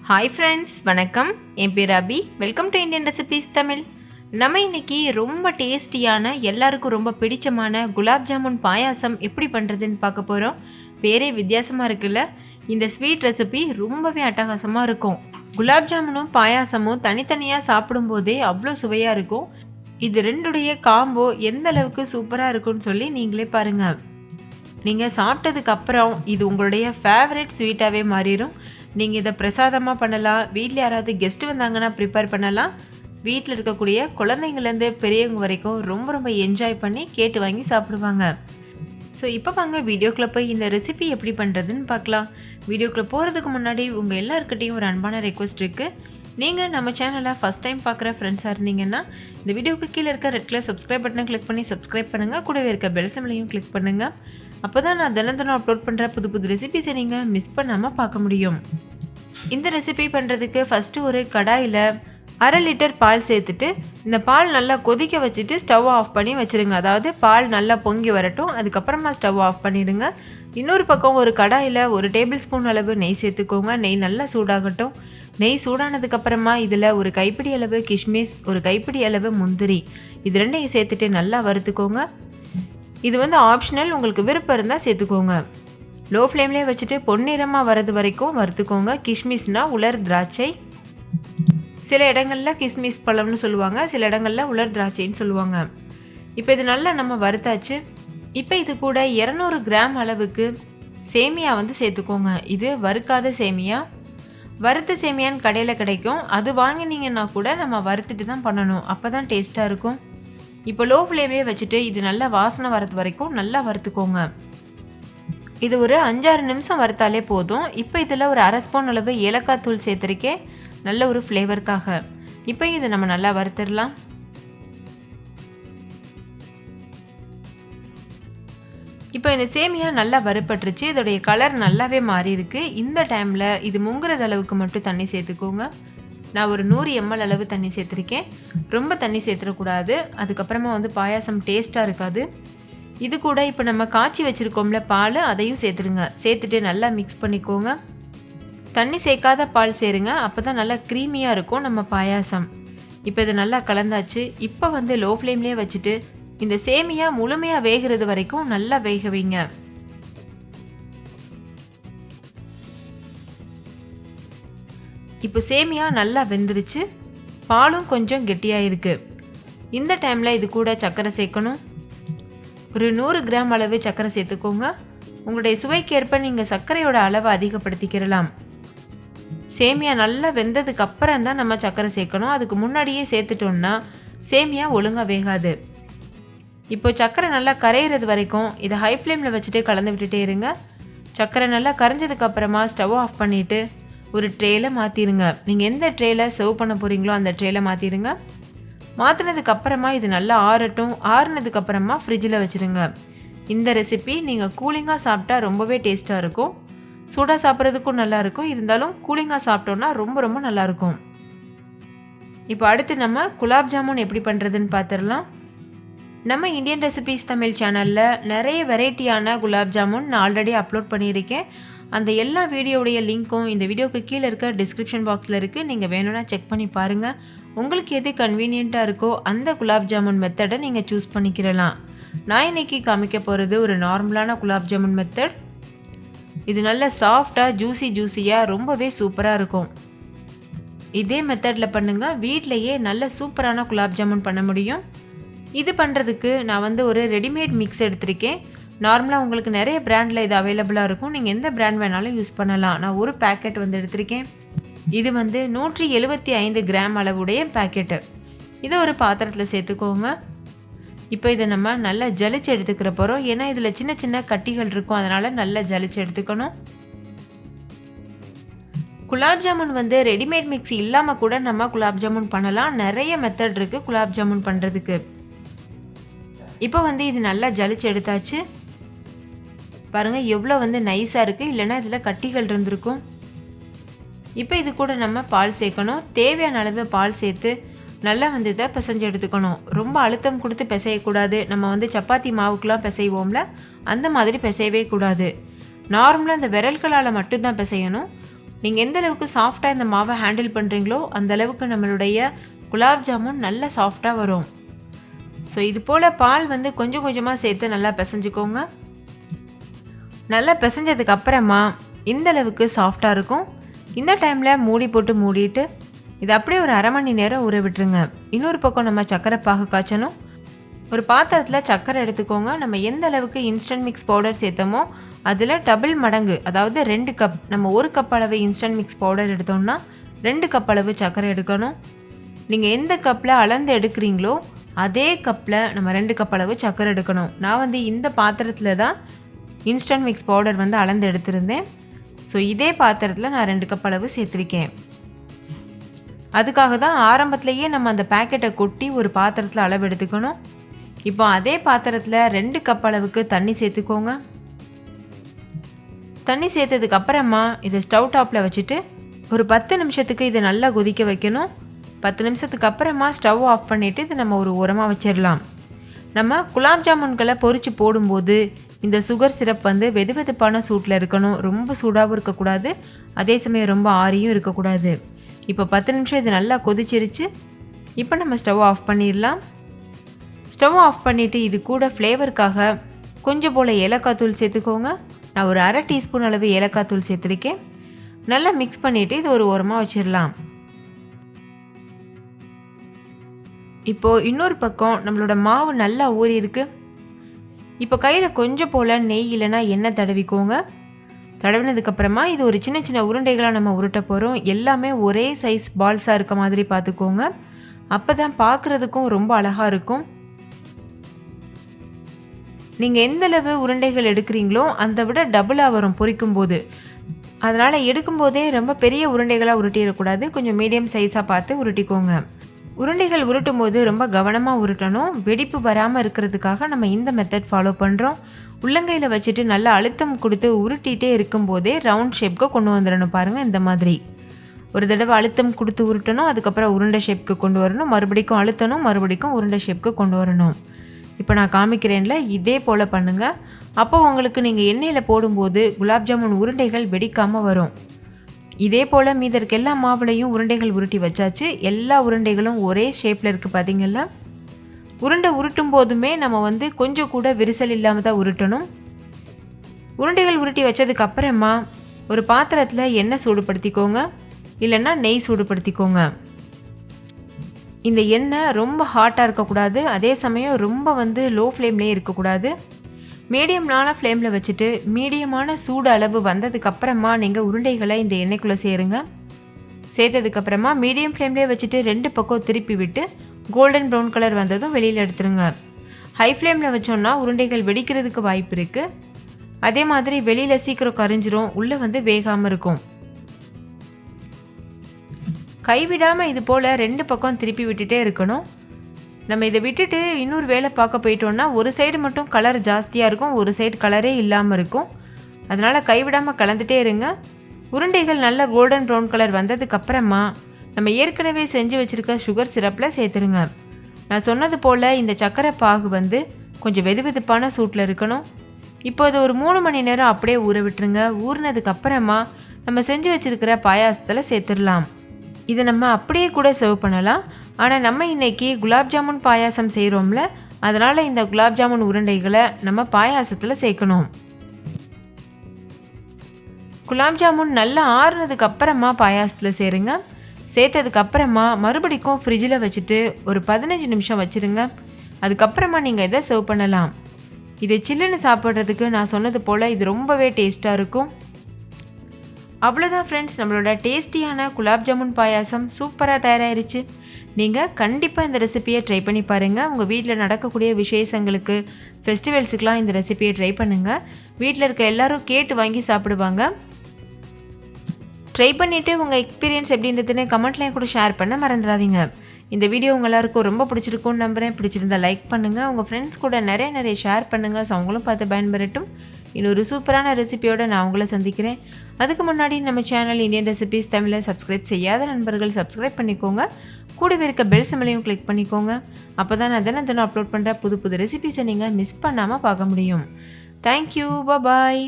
Hi friends, வணக்கம். என் பேர் Abhi. Welcome to Indian recipes Tamil. நம்ம இன்னைக்கு ரொம்ப டேஸ்டியான, எல்லாருக்கும் ரொம்ப பிடிச்சமான குலாப் ஜாமுன் பாயாசம் எப்படி பண்ணுறதுன்னு பார்க்க போகிறோம். பேரே வித்தியாசமாக இருக்குல்ல. இந்த ஸ்வீட் ரெசிபி ரொம்பவே அட்டகாசமாக இருக்கும். குலாப் ஜாமுனும் பாயாசமும் தனித்தனியாக சாப்பிடும்போதே அவ்வளோ சுவையாக இருக்கும். இது ரெண்டுடைய காம்போ எந்த அளவுக்கு சூப்பராக இருக்குன்னு சொல்லி நீங்களே பாருங்கள். நீங்கள் சாப்பிட்டதுக்கப்புறம் இது உங்களுடைய ஃபேவரட் ஸ்வீட்டாகவே மாறிடும். நீங்கள் இதை பிரசாதமாக பண்ணலாம். வீட்டில் யாராவது கெஸ்ட்டு வந்தாங்கன்னா ப்ரிப்பேர் பண்ணலாம். வீட்டில் இருக்கக்கூடிய குழந்தைங்கள்லேருந்து பெரியவங்க வரைக்கும் ரொம்ப ரொம்ப என்ஜாய் பண்ணி கேட்டு வாங்கி சாப்பிடுவாங்க. ஸோ இப்போ வாங்க வீடியோக்குள்ளே போய் இந்த ரெசிபி எப்படி பண்ணுறதுன்னு பார்க்கலாம். வீடியோக்குள்ளே போகிறதுக்கு முன்னாடி உங்கள் எல்லாருக்கிட்டையும் ஒரு அன்பான ரெக்வஸ்ட் இருக்குது. நீங்கள் நம்ம சேனலை ஃபஸ்ட் டைம் பார்க்குற ஃப்ரெண்ட்ஸாக இருந்தீங்கன்னா இந்த வீடியோக்கு கீழே இருக்க ரெட் கலர் சப்ஸ்கிரைப் பட்டனை கிளிக் பண்ணி சப்ஸ்கிரைப் பண்ணுங்கள். கூடவே இருக்க பெல் சிம்பலையும் கிளிக் பண்ணுங்கள். அப்போ தான் நான் தினம் அப்லோட் பண்ணுற புது புது ரெசிபிஸை நீங்கள் மிஸ் பண்ணாமல் பார்க்க முடியும். இந்த ரெசிபி பண்ணுறதுக்கு ஃபஸ்ட்டு ஒரு கடாயில் 1/2 லிட்டர் பால் சேர்த்துட்டு இந்த பால் நல்லா கொதிக்க வச்சுட்டு ஸ்டவ் ஆஃப் பண்ணி வச்சுருங்க. அதாவது பால் நல்லா பொங்கி வரட்டும், அதுக்கப்புறமா ஸ்டவ் ஆஃப் பண்ணிடுங்க. இன்னொரு பக்கம் ஒரு கடாயில் 1 டேபிள் ஸ்பூன் அளவு நெய் சேர்த்துக்கோங்க. நெய் நல்லா சூடாகட்டும். நெய் சூடானதுக்கப்புறமா இதில் ஒரு கைப்பிடி அளவு கிஷ்மிஸ், ஒரு கைப்பிடி அளவு முந்திரி, இது ரெண்டையும் சேர்த்துட்டு நல்லா வறுத்துக்கோங்க. இது ஆப்ஷனல், உங்களுக்கு விருப்பம் இருந்தால் சேர்த்துக்கோங்க. லோ ஃப்ளேம்லேயே வச்சுட்டு பொன்னிறமாக வரது வரைக்கும் வறுத்துக்கோங்க. கிஷ்மிஸ்னால் உலர் திராட்சை. சில இடங்களில் கிஸ்மிஸ் பழம்னு சொல்லுவாங்க, சில இடங்களில் உலர் திராட்சைன்னு சொல்லுவாங்க. இப்போ இது நல்லா நம்ம வறுத்தாச்சு. இப்போ இது கூட 200 கிராம் அளவுக்கு சேமியா சேர்த்துக்கோங்க. இது வறுக்காத சேமியா. வறுத்த சேமியான்னு கடையில் கிடைக்கும். அது வாங்கினீங்கன்னா கூட நம்ம வறுத்துட்டு தான் பண்ணணும், அப்போ தான் டேஸ்ட்டாக இருக்கும். இப்போ லோ ஃப்ளேம்லேயே வச்சுட்டு இது நல்லா வாசனை வரது வரைக்கும் நல்லா வறுத்துக்கோங்க. இது ஒரு 5-6 நிமிஷம் வறுத்தாலே போதும். இப்போ இதில் ஒரு 1/2 ஸ்பூன் அளவு ஏலக்காய் தூள் சேர்த்துருக்கேன், நல்ல ஒரு ஃப்ளேவருக்காக. இப்போ இதை நம்ம நல்லா வறுத்துடலாம். இப்போ இந்த சேமியா நல்லா வறுப்பட்டுருச்சு. இதோடைய கலர் நல்லாவே மாறி இருக்கு. இந்த டைமில் இது முங்குறது அளவுக்கு மட்டும் தண்ணி சேர்த்துக்கோங்க. நான் ஒரு 100 ml அளவு தண்ணி சேர்த்துருக்கேன். ரொம்ப தண்ணி சேர்த்துடக்கூடாது, அதுக்கப்புறமா பாயாசம் டேஸ்ட்டாக இருக்காது. இது கூட இப்போ நம்ம காய்ச்சி வச்சுருக்கோம்ல பால், அதையும் சேர்த்துருங்க. சேர்த்துட்டு நல்லா மிக்ஸ் பண்ணிக்கோங்க. தண்ணி சேர்க்காத பால் சேருங்க, அப்போ தான் நல்லா க்ரீமியாக இருக்கும் நம்ம பாயாசம். இப்போ இது நல்லா கலந்தாச்சு. இப்போ லோ ஃப்ளேம்லேயே வச்சுட்டு இந்த சேமியா முழுமையாக வேகிறது வரைக்கும் நல்லா வேக வைங்க. இப்போ சேமியா நல்லா வெந்துருச்சு, பாலும் கொஞ்சம் கெட்டியாக இருக்குது. இந்த டைமில் இது கூட சர்க்கரை சேர்க்கணும். ஒரு 100 கிராம் அளவு சர்க்கரை சேர்த்துக்கோங்க. உங்களுடைய சுவைக்கேற்ப நீங்கள் சர்க்கரையோட அளவை அதிகப்படுத்திக்கிறலாம். சேமியா நல்லா வெந்ததுக்கு அப்புறம் தான் நம்ம சர்க்கரை சேர்க்கணும். அதுக்கு முன்னாடியே சேர்த்துட்டோம்னா சேமியா ஒழுங்காக வேகாது. இப்போ சர்க்கரை நல்லா கரையிறது வரைக்கும் இதை ஹை ஃப்ளேமில் வச்சுட்டு கலந்து விட்டுட்டே இருங்க. சர்க்கரை நல்லா கரைஞ்சதுக்கப்புறமா ஸ்டவ் ஆஃப் பண்ணிவிட்டு ஒரு ட்ரேயில் மாற்றிடுங்க. நீங்கள் எந்த ட்ரேயில் சர்வ் பண்ண போகிறீங்களோ அந்த ட்ரேயில் மாற்றிடுங்க. மாற்றினதுக்கப்புறமா இது நல்லா ஆறட்டும். ஆறுனதுக்கப்புறமா ஃப்ரிட்ஜில் வச்சுருங்க. இந்த ரெசிபி நீங்கள் கூலிங்காக சாப்பிட்டா ரொம்பவே டேஸ்ட்டாக இருக்கும். சூடாக சாப்பிட்றதுக்கும் நல்லாயிருக்கும், இருந்தாலும் கூலிங்காக சாப்பிட்டோன்னா ரொம்ப ரொம்ப நல்லாயிருக்கும். இப்போ அடுத்து நம்ம குலாப் ஜாமுன் எப்படி பண்ணுறதுன்னு பார்த்துடலாம். நம்ம இந்தியன் ரெசிபீஸ் தமிழ் சேனலில் நிறைய வெரைட்டியான குலாப் ஜாமுன் நான் ஆல்ரெடி அப்லோட் பண்ணியிருக்கேன். அந்த எல்லா வீடியோடைய லிங்க்கும் இந்த வீடியோக்கு கீழே இருக்க டிஸ்கிரிப்ஷன் பாக்ஸில் இருக்குது. நீங்கள் வேணும்னா செக் பண்ணி பாருங்கள். உங்களுக்கு எது கன்வீனியண்ட்டாக இருக்கோ அந்த குலாப் ஜாமுன் மெத்தடை நீங்கள் சூஸ் பண்ணிக்கிறலாம். நான் இன்றைக்கி காமிக்க போகிறது ஒரு நார்மலான குலாப் ஜாமுன் மெத்தட். இது நல்ல சாஃப்டாக ஜூஸியாக ரொம்பவே சூப்பராக இருக்கும். இதே மெத்தடில் பண்ணுங்கள், வீட்டிலையே நல்ல சூப்பரான குலாப் ஜாமுன் பண்ண முடியும். இது பண்ணுறதுக்கு நான் ஒரு ரெடிமேட் மிக்ஸ் எடுத்திருக்கேன். நார்மலாக உங்களுக்கு நிறைய பிராண்டில் இது அவைலபிளாக இருக்கும். நீங்கள் எந்த பிராண்ட் வேணாலும் யூஸ் பண்ணலாம். நான் ஒரு பேக்கெட் எடுத்திருக்கேன். இது 175 கிராம் அளவுடைய பேக்கெட்டு. இதை ஒரு பாத்திரத்தில் சேர்த்துக்கோங்க. இப்போ இதை நம்ம நல்லா ஜலிச்சு எடுத்துக்கிற போகிறோம். ஏன்னா இதில் சின்ன சின்ன கட்டிகள் இருக்கும், அதனால் நல்லா ஜலிச்சு எடுத்துக்கணும். குலாப் ஜாமுன் ரெடிமேட் மிக்ஸ் இல்லாமல் கூட நம்ம குலாப் ஜாமுன் பண்ணலாம். நிறைய மெத்தட் இருக்குது குலாப் ஜாமுன் பண்ணுறதுக்கு. இப்போ இது நல்லா ஜலிச்சு எடுத்தாச்சு. பாருங்கள் எவ்வளோ நைஸாக இருக்குது, இல்லைன்னா இதில் கட்டிகள் இருந்திருக்கும். இப்போ இது கூட நம்ம பால் சேர்க்கணும். தேவையான அளவு பால் சேர்த்து நல்லா இதை பிசைஞ்சு எடுத்துக்கணும். ரொம்ப அழுத்தம் கொடுத்து பிசையக்கூடாது. நம்ம சப்பாத்தி மாவுக்கெலாம் பிசைவோம்ல, அந்த மாதிரி பிசையவே கூடாது. நார்மலாக இந்த விரல்களால் மட்டும்தான் பிசையணும். நீங்கள் எந்த அளவுக்கு சாஃப்டாக இந்த மாவை ஹேண்டில் பண்ணுறீங்களோ அந்த அளவுக்கு நம்மளுடைய குலாப் ஜாமுன் நல்லா சாஃப்டாக வரும். ஸோ இது போல் பால் வந்து கொஞ்சம் கொஞ்சமாக சேர்த்து நல்லா பிசைஞ்சுக்கோங்க. நல்லா பிசைஞ்சதுக்கு அப்புறமா இந்த அளவுக்கு சாஃப்டாக இருக்கும். இந்த டைமில் மூடி போட்டு மூடிட்டு இது அப்படியே ஒரு அரை மணி நேரம் ஊற விட்டுருங்க. இன்னொரு பக்கம் நம்ம சர்க்கரை பாகு காய்ச்சணும். ஒரு பாத்திரத்தில் சர்க்கரை எடுத்துக்கோங்க. நம்ம எந்த அளவுக்கு இன்ஸ்டன்ட் மிக்ஸ் பவுடர் சேர்த்தோமோ அதில் டபுள் மடங்கு, அதாவது 2 கப். நம்ம 1 கப் அளவு இன்ஸ்டன்ட் மிக்ஸ் பவுடர் எடுத்தோம்னா 2 கப் அளவு சர்க்கரை எடுக்கணும். நீங்கள் எந்த கப்பில் அளந்து எடுக்கிறீங்களோ அதே கப்பில் நம்ம 2 கப் அளவு சர்க்கரை எடுக்கணும். நான் வந்து இந்த பாத்திரத்தில் தான் இன்ஸ்டன்ட் மிக்ஸ் பவுடர் வந்து அளந்து எடுத்திருந்தேன். ஸோ இதே பாத்திரத்தில் நான் 2 கப் அளவு சேர்த்துருக்கேன். அதுக்காக தான் ஆரம்பத்துலேயே நம்ம அந்த பேக்கெட்டை கொட்டி ஒரு பாத்திரத்தில் அளவு எடுத்துக்கணும். இப்போ அதே பாத்திரத்தில் 2 கப் அளவுக்கு தண்ணி சேர்த்துக்கோங்க. தண்ணி சேர்த்ததுக்கு அப்புறமா இதை ஸ்டவ் டாப்பில் வச்சுட்டு ஒரு 10 நிமிஷத்துக்கு இதை நல்லா கொதிக்க வைக்கணும். 10 நிமிஷத்துக்கு அப்புறமா ஸ்டவ் ஆஃப் பண்ணிவிட்டு இதை நம்ம ஒரு ஓரமாக வச்சிடலாம். நம்ம குலாப் ஜாமுன்களை பொரித்து போடும்போது இந்த சுகர் சிரப் வந்து வெது வெதுப்பான சூட்டில் இருக்கணும். ரொம்ப சூடாகவும் இருக்கக்கூடாது, அதே சமயம் ரொம்ப ஆறியும் இருக்கக்கூடாது. இப்போ 10 நிமிஷம் இது நல்லா கொதிச்சிருச்சு. இப்போ நம்ம ஸ்டவ் ஆஃப் பண்ணிடலாம். ஸ்டவ் ஆஃப் பண்ணிவிட்டு இது கூட ஃப்ளேவருக்காக கொஞ்சம் போல் ஏலக்காய் தூள் சேர்த்துக்கோங்க. நான் ஒரு அரை டீஸ்பூன் அளவு ஏலக்காய் தூள் சேர்த்துருக்கேன். நல்லா மிக்ஸ் பண்ணிவிட்டு இது ஒரு ஓரமாக வச்சிடலாம். இப்போது இன்னொரு பக்கம் நம்மளோட மாவு நல்லா ஊறி இருக்குது. இப்போ கையில் கொஞ்சம் போல் நெய் இல்லைன்னா எண்ணெய் தடவிக்கோங்க. தடவினதுக்கப்புறமா இது ஒரு சின்ன சின்ன உருண்டைகளாக நம்ம உருட்ட போகிறோம். எல்லாமே ஒரே சைஸ் பால்ஸாக இருக்க மாதிரி பார்த்துக்கோங்க. அப்போ தான் பார்க்குறதுக்கும் ரொம்ப அழகாக இருக்கும். நீங்கள் எந்தளவு உருண்டைகள் எடுக்கிறீங்களோ அந்த விட டபுளாக வரும் பொரிக்கும் போது. அதனால் எடுக்கும்போதே ரொம்ப பெரிய உருண்டைகளாக உருட்டிடக்கூடாது. கொஞ்சம் மீடியம் சைஸாக பார்த்து உருட்டிக்கோங்க. உருண்டைகள் உருட்டும் போது ரொம்ப கவனமாக உருட்டணும். வெடிப்பு வராமல் இருக்கிறதுக்காக நம்ம இந்த மெத்தட் ஃபாலோ பண்ணுறோம். உள்ளங்கையில் வச்சுட்டு நல்லா அழுத்தம் கொடுத்து உருட்டிகிட்டே இருக்கும்போதே ரவுண்ட் ஷேப்க்கு கொண்டு வந்துடணும். பாருங்கள், இந்த மாதிரி ஒரு தடவை அழுத்தம் கொடுத்து உருட்டணும். அதுக்கப்புறம் உருண்டை ஷேப்க்கு கொண்டு வரணும். மறுபடிக்கும் அழுத்தணும், மறுபடிக்கும் உருண்டை ஷேப்க்கு கொண்டு வரணும். இப்போ நான் காமிக்கிறேன்ல, இதே போல் பண்ணுங்கள். அப்போ உங்களுக்கு நீங்கள் எண்ணெயில் போடும்போது குலாப் ஜாமுன் உருண்டைகள் வெடிக்காமல் வரும். இதே போல் மீதி இருக்க எல்லா மாவுலையும் உருண்டைகள் உருட்டி வச்சாச்சு. எல்லா உருண்டைகளும் ஒரே ஷேப்பில் இருக்குது. பார்த்தீங்களா? உருண்டை உருட்டும் போதுமே நம்ம வந்து கொஞ்சம் கூட விரிசல் இல்லாமல் தான் உருட்டணும். உருண்டைகள் உருட்டி வச்சதுக்கு அப்புறமா ஒரு பாத்திரத்தில் எண்ணெய் சூடுபடுத்திக்கோங்க, இல்லைன்னா நெய் சூடுபடுத்திக்கோங்க. இந்த எண்ணெய் ரொம்ப ஹாட்டாக இருக்கக்கூடாது, அதே சமயம் ரொம்ப வந்து லோ ஃப்ளேம்லேயே இருக்கக்கூடாது. மீடியமான ஃப்ளேமில் வச்சுட்டு மீடியமான சூடு அளவு வந்ததுக்கப்புறமா நீங்கள் உருண்டைகளை இந்த எண்ணெய்க்குள்ளே சேருங்க. சேர்த்ததுக்கப்புறமா மீடியம் ஃப்ளேம்லேயே வச்சுட்டு 2 பக்கம் திருப்பி விட்டு கோல்டன் ப்ரௌன் கலர் வந்ததும் வெளியில் எடுத்துருங்க. ஹை ஃப்ளேமில் வச்சோன்னா உருண்டைகள் வெடிக்கிறதுக்கு வாய்ப்பு இருக்குது. அதே மாதிரி வெளியில் சீக்கிரம் கரிஞ்சிரும், உள்ளே வந்து வேகாமல் இருக்கும். கைவிடாமல் இது போல் 2 பக்கம் திருப்பி விட்டுட்டே இருக்கணும். நம்ம இதை விட்டுட்டு இன்னொரு வேலை பார்க்க போயிட்டோன்னா ஒரு சைடு மட்டும் கலர் ஜாஸ்தியாக இருக்கும், ஒரு சைடு கலரே இல்லாமல் இருக்கும். அதனால் கைவிடாமல் கலந்துகிட்டே இருங்க. உருண்டைகள் நல்ல கோல்டன் ப்ரௌன் கலர் வந்ததுக்கப்புறமா நம்ம ஏற்கனவே செஞ்சு வச்சுருக்க சுகர் சிரப்பில் சேர்த்துருங்க. நான் சொன்னது போல் இந்த சர்க்கரை பாகு வந்து கொஞ்சம் வெது வெதுப்பான சூட்டில் இருக்கணும். இப்போ அது ஒரு 3 மணி நேரம் அப்படியே ஊற விட்டுருங்க. ஊறினதுக்கப்புறமா நம்ம செஞ்சு வச்சுருக்கிற பாயாசத்தில் சேர்த்துடலாம். இதை நம்ம அப்படியே கூட சர்வ் பண்ணலாம். ஆனால் நம்ம இன்றைக்கி குலாப் ஜாமுன் பாயாசம் செய்கிறோம்ல, அதனால் இந்த குலாப் ஜாமுன் உருண்டைகளை நம்ம பாயாசத்தில் சேர்க்கணும். குலாப் ஜாமுன் நல்லா ஆறுனதுக்கு அப்புறமா பாயாசத்தில் சேருங்க. சேர்த்ததுக்கப்புறமா மறுபடிக்கும் ஃப்ரிட்ஜில் வச்சுட்டு ஒரு 15 நிமிஷம் வச்சுருங்க. அதுக்கப்புறமா நீங்கள் இதை சர்வ் பண்ணலாம். இதை சில்லுன்னு சாப்பிட்றதுக்கு நான் சொன்னது போல் இது ரொம்பவே டேஸ்ட்டாக இருக்கும். அவ்வளோதான் ஃப்ரெண்ட்ஸ், நம்மளோட டேஸ்டியான குலாப் ஜாமுன் பாயாசம் சூப்பராக தயாராகிருச்சு. நீங்கள் கண்டிப்பாக இந்த ரெசிபியை ட்ரை பண்ணி பாருங்கள். உங்கள் வீட்டில் நடக்கக்கூடிய விசேஷங்களுக்கு, ஃபெஸ்டிவல்ஸுக்கெலாம் இந்த ரெசிபியை ட்ரை பண்ணுங்கள். வீட்டில் இருக்க எல்லோரும் கேட்டு வாங்கி சாப்பிடுவாங்க. ட்ரை பண்ணிவிட்டு உங்கள் எக்ஸ்பீரியன்ஸ் எப்படி இருந்ததுன்னு கமெண்ட்லேயும் கூட ஷேர் பண்ண மறந்துடாதீங்க. இந்த வீடியோ உங்கள் எல்லாருக்கும் ரொம்ப பிடிச்சிருக்கும்னு நம்புகிறேன். பிடிச்சிருந்தால் லைக் பண்ணுங்கள், உங்கள் ஃப்ரெண்ட்ஸ் கூட நிறைய ஷேர் பண்ணுங்கள். ஸோ அவங்களும் பார்த்து பயன்பெறட்டும். இன்னொரு சூப்பரான ரெசிபியோடு நான் உங்களை சந்திக்கிறேன். அதுக்கு முன்னாடி நம்ம சேனல் இந்தியன் ரெசிபிஸ் தமிழை சப்ஸ்கிரைப் செய்யாத நண்பர்கள் சப்ஸ்கிரைப் பண்ணிக்கோங்க. கூடவே இருக்க பெல் சிம்பலையும் கிளிக் பண்ணிக்கோங்க. அப்போ தான் நான் தினம் அப்லோட் பண்ணுற புது ரெசிபிஸை நீங்கள் மிஸ் பண்ணாமல் பார்க்க முடியும். தேங்க்யூ, பாய்.